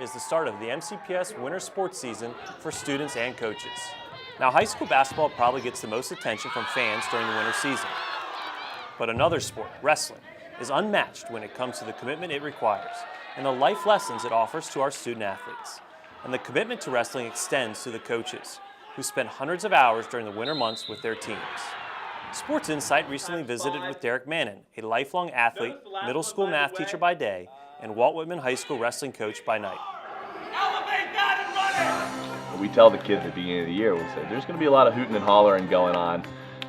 is the start of the MCPS winter sports season for students and coaches. Now, high school basketball probably gets the most attention from fans during the winter season. But another sport, wrestling, is unmatched when it comes to the commitment it requires and the life lessons it offers to our student athletes. And the commitment to wrestling extends to the coaches, who spend hundreds of hours during the winter months with their teams. Sports Insight recently visited with Derek Mannon, a lifelong athlete, middle school math teacher by day, and Walt Whitman High School wrestling coach by night. We tell the kids at the beginning of the year, we'll say, there's going to be a lot of hooting and hollering going on,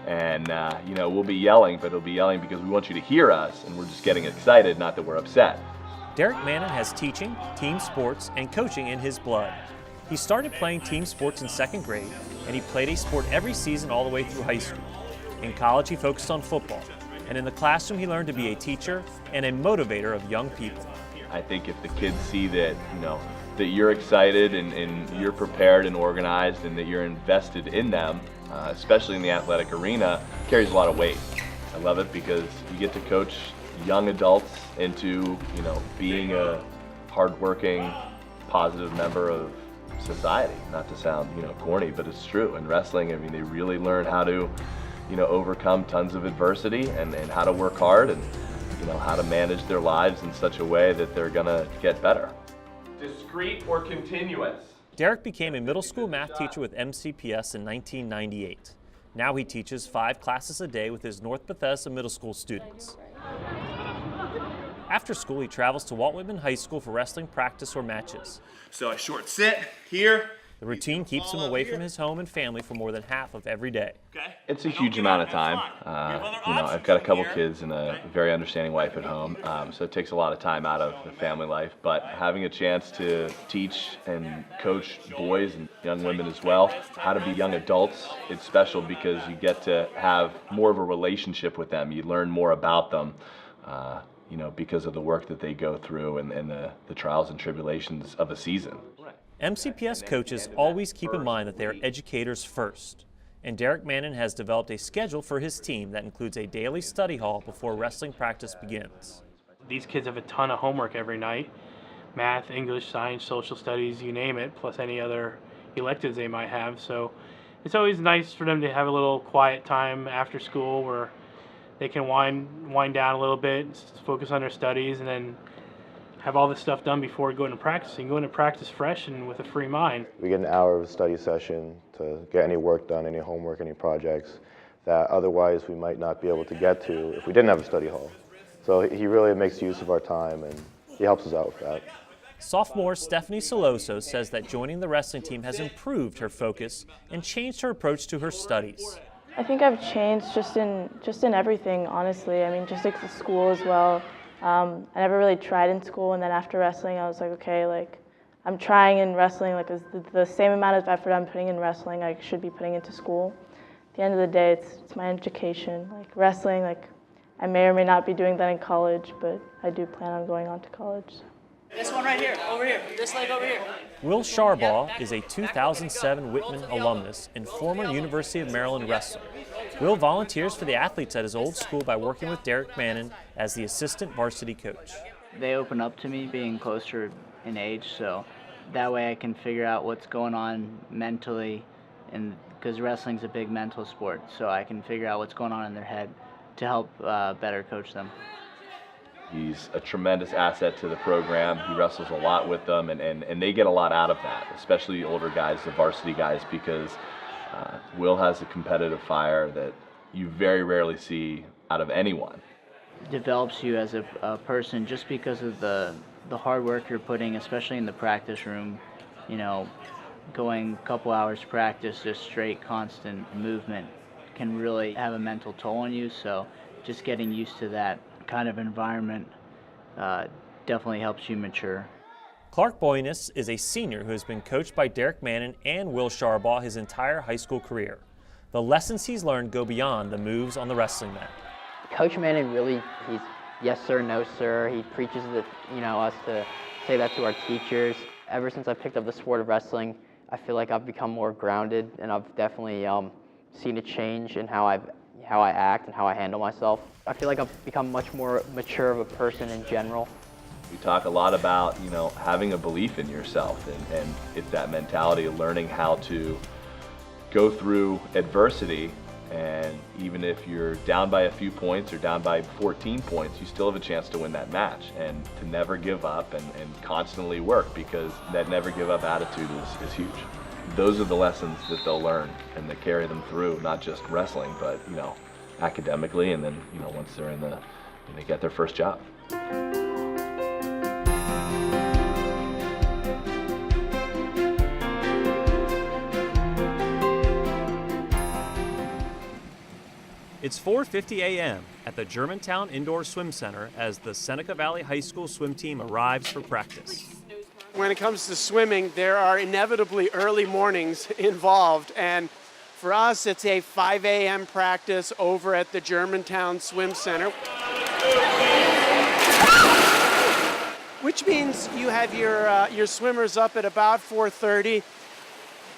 and we'll be yelling, but it'll be yelling because we want you to hear us, and we're just getting excited, not that we're upset. Derek Mannon has teaching, team sports, and coaching in his blood. He started playing team sports in second grade, and he played a sport every season all the way through high school. In college, he focused on football, and in the classroom, he learned to be a teacher and a motivator of young people. I think if the kids see that, that you're excited and you're prepared and organized and that you're invested in them, especially in the athletic arena, carries a lot of weight. I love it because you get to coach young adults into, being a hardworking, positive member of society. Not to sound, corny, but it's true. In wrestling, they really learn how to, overcome tons of adversity and how to work hard and, how to manage their lives in such a way that they're gonna get better. Discrete or continuous? Derek became a middle school math teacher with MCPS in 1998. Now he teaches 5 classes a day with his North Bethesda middle school students. After school, he travels to Walt Whitman High School for wrestling practice or matches. So a short sit here. The routine keeps him away from his home and family for more than half of every day. It's a huge amount of time. I've got a couple kids and a very understanding wife at home, so it takes a lot of time out of the family life. But having a chance to teach and coach boys and young women as well, how to be young adults, it's special because you get to have more of a relationship with them. You learn more about them. Because of the work that they go through and the trials and tribulations of a season. MCPS coaches always keep in mind that they are educators first, and Derek Mannon has developed a schedule for his team that includes a daily study hall before wrestling practice begins. These kids have a ton of homework every night, math, English, science, social studies, you name it, plus any other electives they might have. So it's always nice for them to have a little quiet time after school where they can wind down a little bit, focus on their studies, and then have all this stuff done before going to practice. You can go into practice fresh and with a free mind. We get an hour of a study session to get any work done, any homework, any projects that otherwise we might not be able to get to if we didn't have a study hall. So he really makes use of our time and he helps us out with that. Sophomore Stephanie Soloso says that joining the wrestling team has improved her focus and changed her approach to her studies. I think I've changed just in everything, honestly. just like the school as well. I never really tried in school, and then after wrestling, I was like, okay, I'm trying in wrestling, the same amount of effort I'm putting in wrestling, I should be putting into school. At the end of the day, it's my education. Wrestling, I may or may not be doing that in college, but I do plan on going on to college. This one right here, over here, this leg over here. Will Sharbaugh is a 2007 Whitman alumnus and former University of Maryland wrestler. Will volunteers for the athletes at his old school by working with Derek Mannon as the assistant varsity coach. They open up to me being closer in age, so that way I can figure out what's going on mentally, and because wrestling's a big mental sport, so I can figure out what's going on in their head to help better coach them. He's a tremendous asset to the program. He wrestles a lot with them, and they get a lot out of that, especially older guys, the varsity guys, because Will has a competitive fire that you very rarely see out of anyone. Develops you as a person just because of the hard work you're putting, especially in the practice room. Going a couple hours practice, just straight constant movement can really have a mental toll on you, so just getting used to that kind of environment definitely helps you mature. Clark Boyness is a senior who has been coached by Derek Mannon and Will Sharbaugh his entire high school career. The lessons he's learned go beyond the moves on the wrestling mat. Coach Mannon he's yes sir, no sir. He preaches us to say that to our teachers. Ever since I picked up the sport of wrestling, I feel like I've become more grounded, and I've definitely seen a change in how I act and how I handle myself. I feel like I've become much more mature of a person in general. We talk a lot about, having a belief in yourself, and it's that mentality of learning how to go through adversity, and even if you're down by a few points or down by 14 points, you still have a chance to win that match, and to never give up and constantly work, because that never give up attitude is huge. Those are the lessons that they'll learn and that carry them through, not just wrestling, but academically, and then once they're they get their first job. It's 4:50 a.m. at the Germantown Indoor Swim Center as the Seneca Valley High School swim team arrives for practice. When it comes to swimming, there are inevitably early mornings involved, and for us, it's a 5 a.m. practice over at the Germantown Swim Center, which means you have your swimmers up at about 4:30.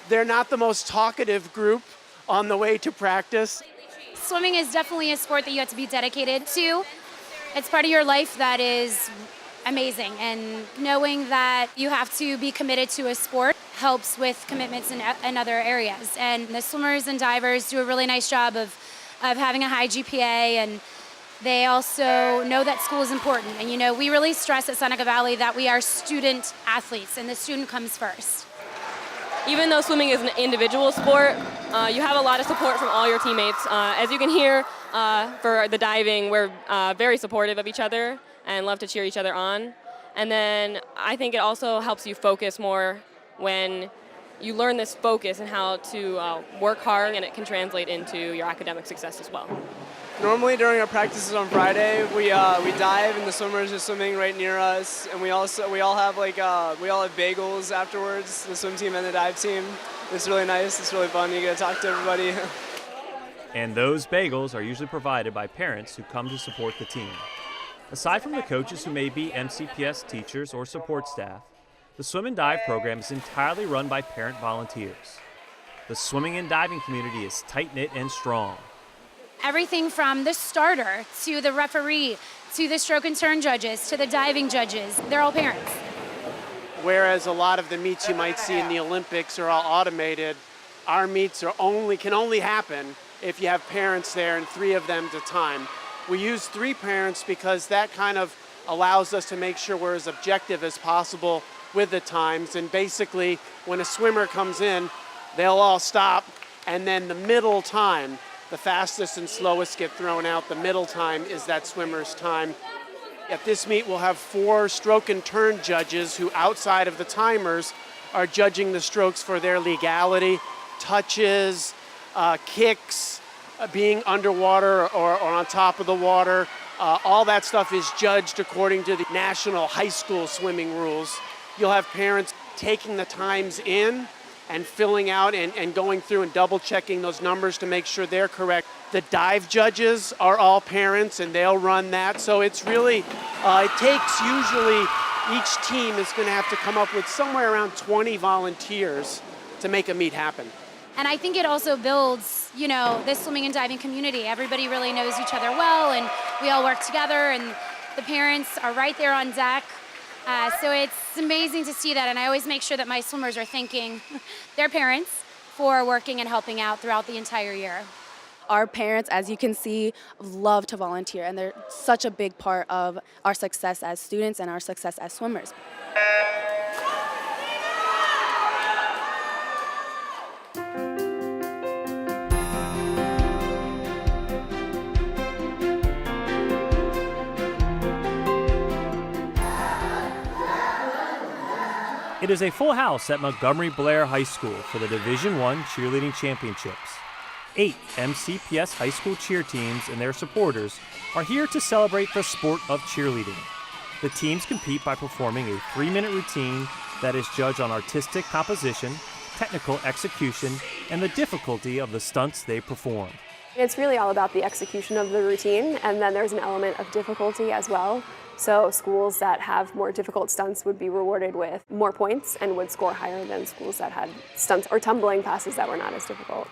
They're not the most talkative group on the way to practice. Swimming is definitely a sport that you have to be dedicated to. It's part of your life that is amazing, and knowing that you have to be committed to a sport helps with commitments in other areas. And the swimmers and divers do a really nice job of having a high GPA, and they also know that school is important. And we really stress at Seneca Valley that we are student athletes, and the student comes first. Even though swimming is an individual sport, you have a lot of support from all your teammates. As you can hear, for the diving, we're very supportive of each other and love to cheer each other on. And then I think it also helps you focus more when you learn this focus and how to work hard, and it can translate into your academic success as well. Normally during our practices on Friday, we dive, and the swimmers are swimming right near us, and we all have bagels afterwards, the swim team and the dive team. It's really nice. It's really fun. You get to talk to everybody. And those bagels are usually provided by parents who come to support the team. Aside from the coaches who may be MCPS teachers or support staff, the swim and dive program is entirely run by parent volunteers. The swimming and diving community is tight-knit and strong. Everything from the starter to the referee to the stroke and turn judges to the diving judges, they're all parents. Whereas a lot of the meets you might see in the Olympics are all automated, our meets can only happen if you have parents there, and 3 of them at a time. We use 3 parents because that kind of allows us to make sure we're as objective as possible with the times. And basically, when a swimmer comes in, they'll all stop, and then the middle time, the fastest and slowest get thrown out. The middle time is that swimmer's time. At this meet, we'll have 4 stroke and turn judges who, outside of the timers, are judging the strokes for their legality, touches, kicks, being underwater or on top of the water. All that stuff is judged according to the national high school swimming rules. You'll have parents taking the times in and filling out and going through and double checking those numbers to make sure they're correct. The dive judges are all parents, and they'll run that. So it's really, it takes usually, each team is gonna have to come up with somewhere around 20 volunteers to make a meet happen. And I think it also builds, this swimming and diving community. Everybody really knows each other well, and we all work together, and the parents are right there on deck. So it's amazing to see that, and I always make sure that my swimmers are thanking their parents for working and helping out throughout the entire year. Our parents, as you can see, love to volunteer, and they're such a big part of our success as students and our success as swimmers. It is a full house at Montgomery Blair High School for the Division I Cheerleading Championships. 8 MCPS high school cheer teams and their supporters are here to celebrate the sport of cheerleading. The teams compete by performing a 3-minute routine that is judged on artistic composition, technical execution, and the difficulty of the stunts they perform. It's really all about the execution of the routine, and then there's an element of difficulty as well. So schools that have more difficult stunts would be rewarded with more points and would score higher than schools that had stunts or tumbling passes that were not as difficult.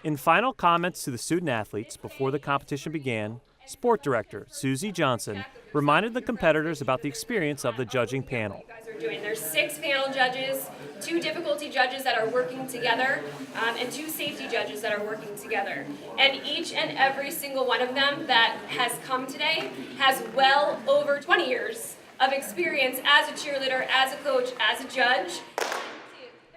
In final comments to the student athletes before the competition began, Sport Director Susie Johnson reminded the competitors about the experience of the judging panel. There's 6 panel judges, 2 difficulty judges that are working together, and 2 safety judges that are working together. And each and every single one of them that has come today has well over 20 years of experience as a cheerleader, as a coach, as a judge.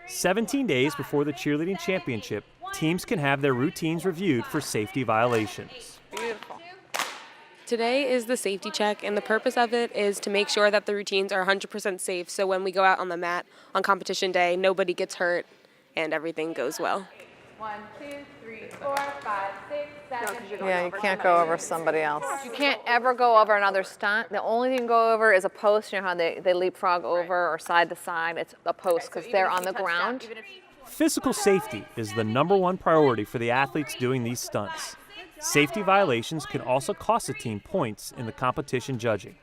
17 days before the cheerleading championship, teams can have their routines reviewed for safety violations. Beautiful. Today is the safety check, and the purpose of it is to make sure that the routines are 100% safe, so when we go out on the mat on competition day, nobody gets hurt and everything goes well. 1, 2, 3, 4, 5, 6, 7. Yeah, you can't go over somebody else. You can't ever go over another stunt. The only thing you can go over is a post. You know how they leapfrog over or side to side. It's a post because they're on the ground. Physical safety is the #1 priority for the athletes doing these stunts. Safety violations can also cost a team points in the competition judging.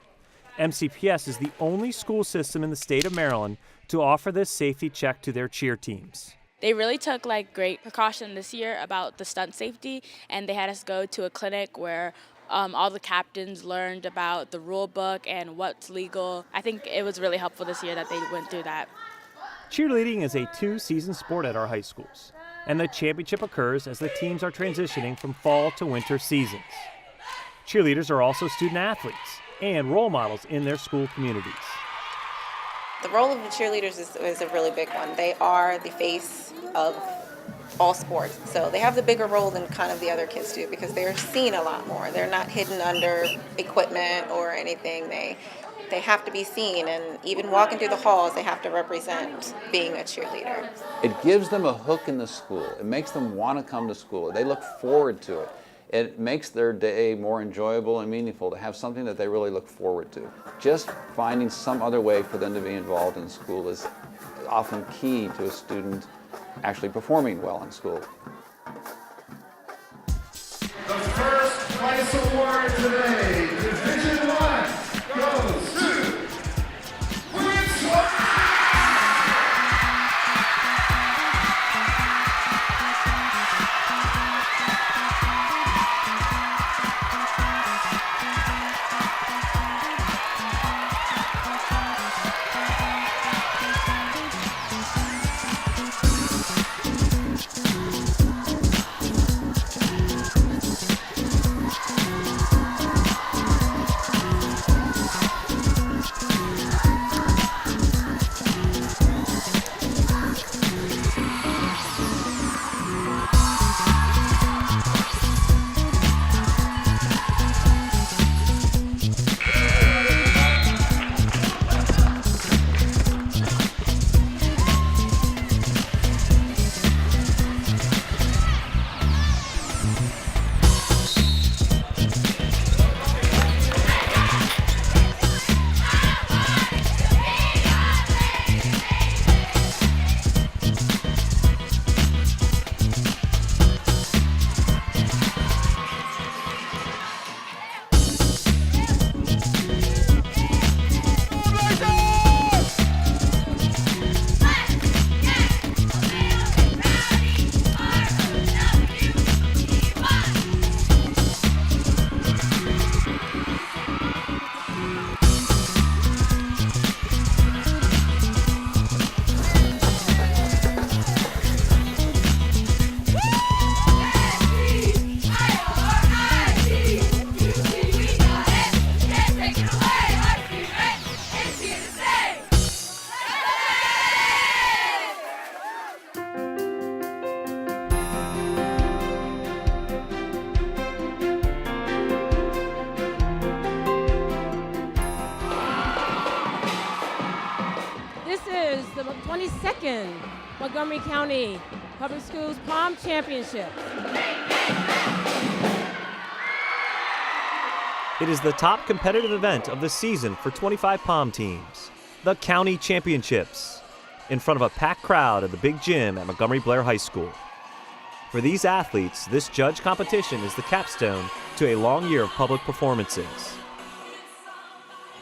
MCPS is the only school system in the state of Maryland to offer this safety check to their cheer teams. They really took great precaution this year about the stunt safety, and they had us go to a clinic where all the captains learned about the rule book and what's legal. I think it was really helpful this year that they went through that. Cheerleading is a 2-season sport at our high schools, and the championship occurs as the teams are transitioning from fall to winter seasons. Cheerleaders are also student athletes and role models in their school communities. The role of the cheerleaders is a really big one. They are the face of all sports, so they have the bigger role than kind of the other kids do because they're seen a lot more. They're not hidden under equipment or anything. They have to be seen, and even walking through the halls, they have to represent being a cheerleader. It gives them a hook in the school. It makes them want to come to school. They look forward to it. It makes their day more enjoyable and meaningful to have something that they really look forward to. Just finding some other way for them to be involved in school is often key to a student actually performing well in school. The first place award today, Division 1, goes to the 22nd Montgomery County Public Schools Pom Championship. It is the top competitive event of the season for 25 Pom teams, the County Championships, in front of a packed crowd at the big gym at Montgomery Blair High School. For these athletes, this judge competition is the capstone to a long year of public performances.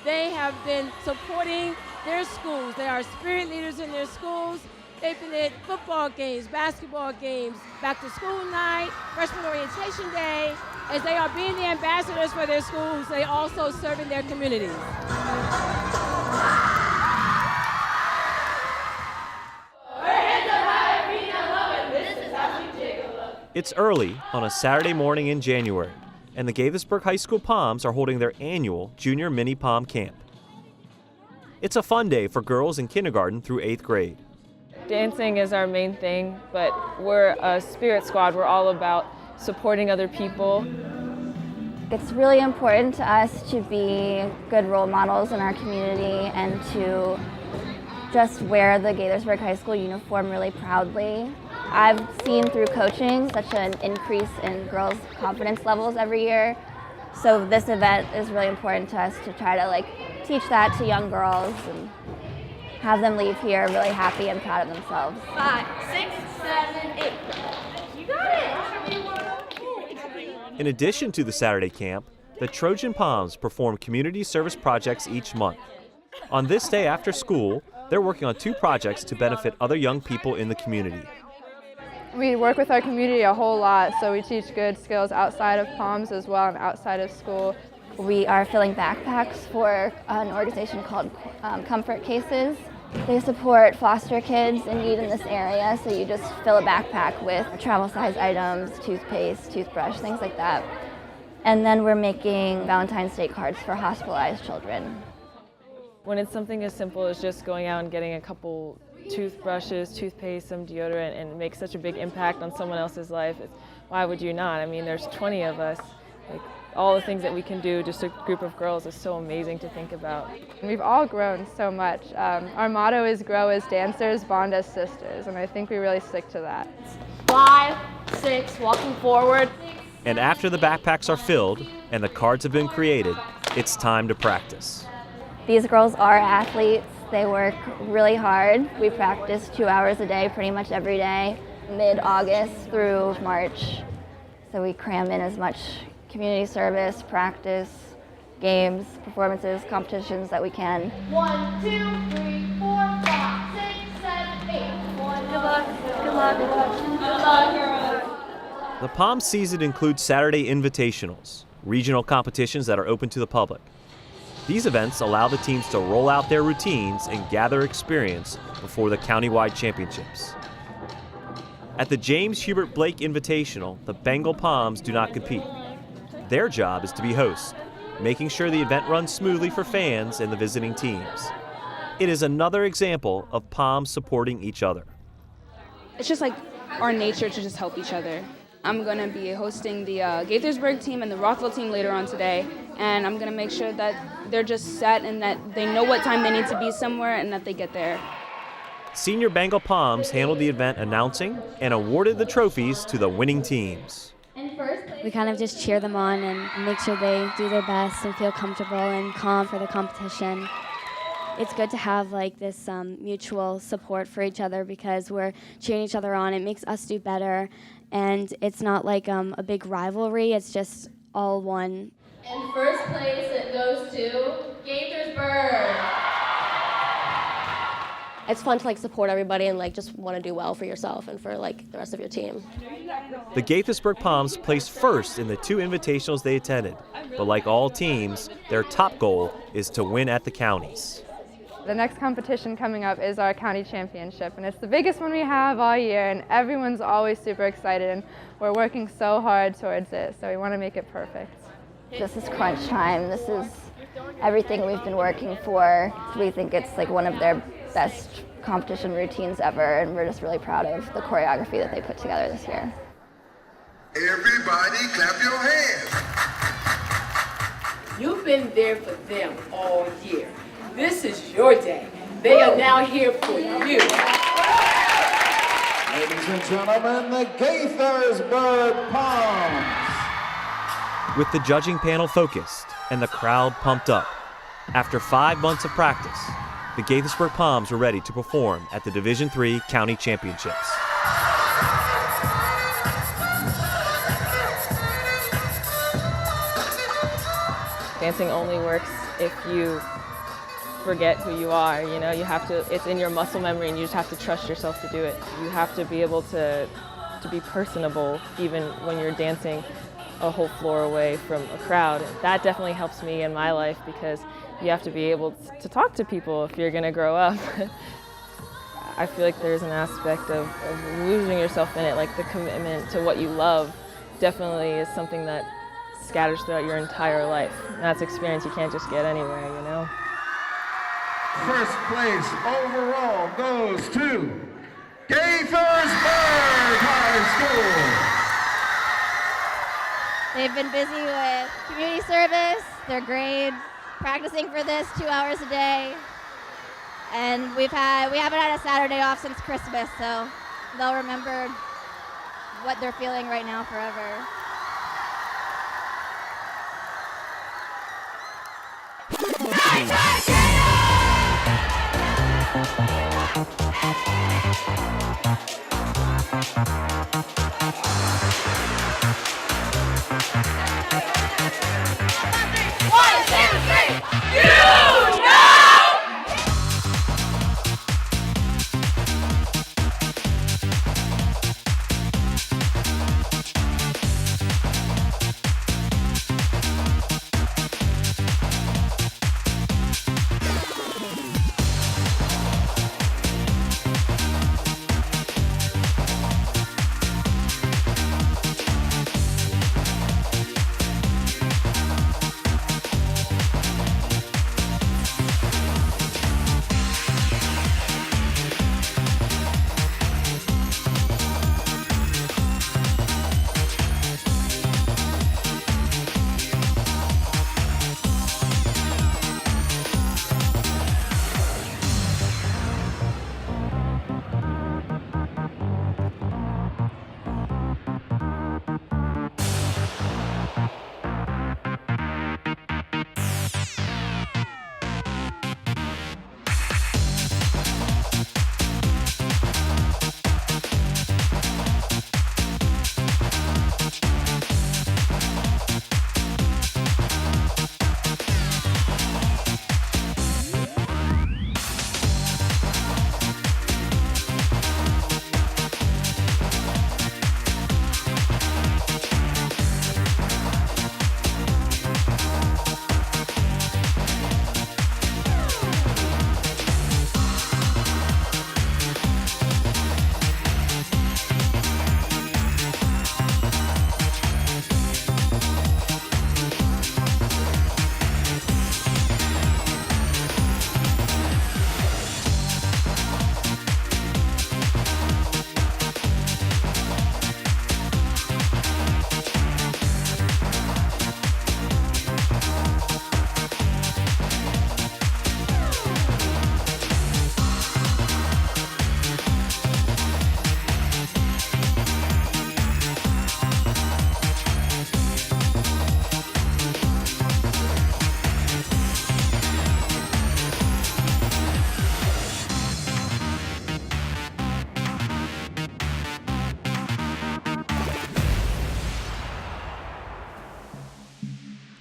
They have been supporting their schools. They are spirit leaders in their schools. They've been at football games, basketball games, back to school night, freshman orientation day. as they are being the ambassadors for their schools, they also serve in their communities. It's early on a Saturday morning in January, and the Gaithersburg High School Poms are holding their annual Junior Mini Pom Camp. It's a fun day for girls in kindergarten through 8th grade. Dancing is our main thing, but we're a spirit squad. We're all about supporting other people. It's really important to us to be good role models in our community and to just wear the Gaithersburg High School uniform really proudly. I've seen through coaching such an increase in girls' confidence levels every year. So this event is really important to us to try to teach that to young girls and have them leave here really happy and proud of themselves. 5, 6, 7, 8. You got it. In addition to the Saturday camp, the Trojan Poms perform community service projects each month. On this day after school, they're working on 2 projects to benefit other young people in the community. We work with our community a whole lot, so we teach good skills outside of Poms as well and outside of school. We are filling backpacks for an organization called Comfort Cases. They support foster kids in need in this area, so you just fill a backpack with travel-size items, toothpaste, toothbrush, things like that. And then we're making Valentine's Day cards for hospitalized children. When it's something as simple as just going out and getting a couple toothbrushes, toothpaste, some deodorant, and it makes such a big impact on someone else's life, why would you not? I mean, there's 20 of us. All the things that we can do, just a group of girls, is so amazing to think about. We've all grown so much. Our motto is grow as dancers, bond as sisters, and I think we really stick to that. 5, 6, walking forward. And after the backpacks are filled and the cards have been created, it's time to practice. These girls are athletes. They work really hard. We practice 2 hours a day, pretty much every day, mid-August through March. So we cram in as much community service, practice, games, performances, competitions that we can. 1, 2, 3, 4, 5, 6, 7, 8. Good luck. Good luck. Good luck. Good luck. The Pom season includes Saturday invitationals, regional competitions that are open to the public. These events allow the teams to roll out their routines and gather experience before the countywide championships. At the James Hubert Blake Invitational, the Bengal Poms do not compete. Their job is to be hosts, making sure the event runs smoothly for fans and the visiting teams. It is another example of Poms supporting each other. It's just our nature to just help each other. I'm going to be hosting the Gaithersburg team and the Rockville team later on today, and I'm going to make sure that they're just set and that they know what time they need to be somewhere and that they get there. Senior Bengal Poms handled the event announcing and awarded the trophies to the winning teams. We kind of just cheer them on and make sure they do their best and feel comfortable and calm for the competition. It's good to have this mutual support for each other because we're cheering each other on. It makes us do better, and it's not a big rivalry. It's just all one. And first place, it goes to Gaithersburg. It's fun to support everybody and just want to do well for yourself and for the rest of your team. The Gaithersburg Poms placed first in the 2 invitationals they attended, but like all teams, their top goal is to win at the counties. The next competition coming up is our county championship, and it's the biggest one we have all year, and everyone's always super excited, and we're working so hard towards it, so we want to make it perfect. This is crunch time. This is everything we've been working for. We think it's one of their best competition routines ever, and we're just really proud of the choreography that they put together this year. Everybody clap your hands. You've been there for them all year. This is your day. They are now here for you. Ladies and gentlemen, the Gaithersburg Poms. With the judging panel focused and the crowd pumped up, after 5 months of practice, the Gaithersburg Poms were ready to perform at the Division III County Championships. Dancing only works if you forget who you are. You have to, it's in your muscle memory, and you just have to trust yourself to do it. You have to be able to be personable even when you're dancing. a whole floor away from a crowd. That definitely helps me in my life because you have to be able to talk to people if you're going to grow up. I feel like there's an aspect of losing yourself in it, like the commitment to what you love definitely is something that scatters throughout your entire life. And that's experience you can't just get anywhere, you know? First place overall goes to Gaithersburg High School. They've been busy with community service, their grades, practicing for this 2 hours a day. And we haven't had a Saturday off since Christmas, so they'll remember what they're feeling right now forever.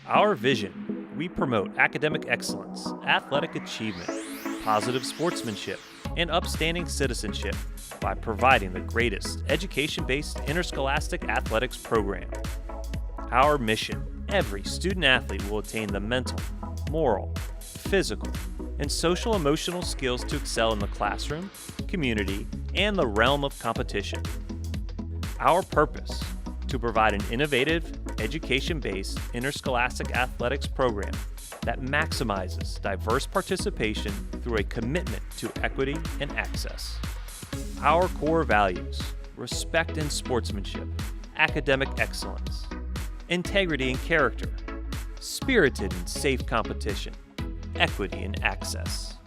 Our vision: we promote academic excellence, athletic achievement, positive sportsmanship, and upstanding citizenship by providing the greatest education-based interscholastic athletics program. Our mission: every student-athlete will attain the mental, moral, physical, and social-emotional skills to excel in the classroom, community, and the realm of competition. Our purpose: to provide an innovative, education-based interscholastic athletics program that maximizes diverse participation through a commitment to equity and access. Our core values: respect and sportsmanship, academic excellence, integrity and character, spirited and safe competition, equity and access.